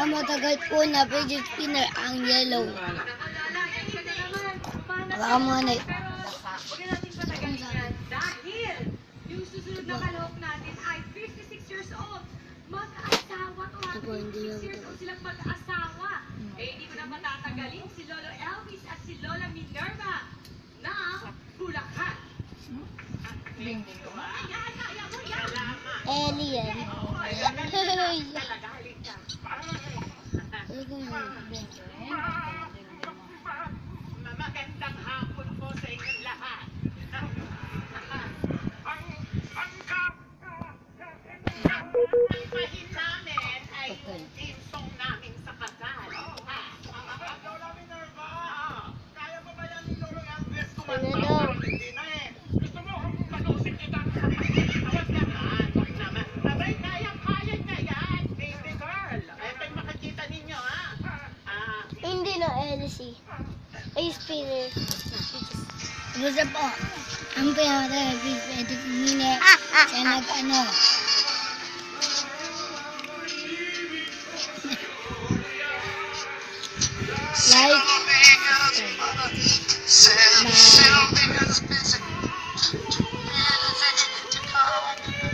pinakamatagal po na fidget spinner ang yellow. Baka mo na. Huwag natin patagalin yan dahil yung susunod na kalahok natin ay 56 years old. Mag-asawa to ha. 56 years old silang mag-asawa. Eh, hindi ko na matatagalin si Lolo Elvis at si Lola Minerva na Bulacan. Alien. Magandang hapon po sa inyong lahat. Ang pahin namin ay yung team song namin sa kasal. Lola Minerva, kaya pa ba yan ni Lolo Elvis kumanta? Hindi na eh. Gusto mo palusin kita? Huwag naman, huwag naman. Abay, kaya niya yan, baby girl. Ito'y makikita ninyo, ha? Hindi na LC. Ay, spinner. Basta po, ang pinaka-fidget spinner siya nag-ano,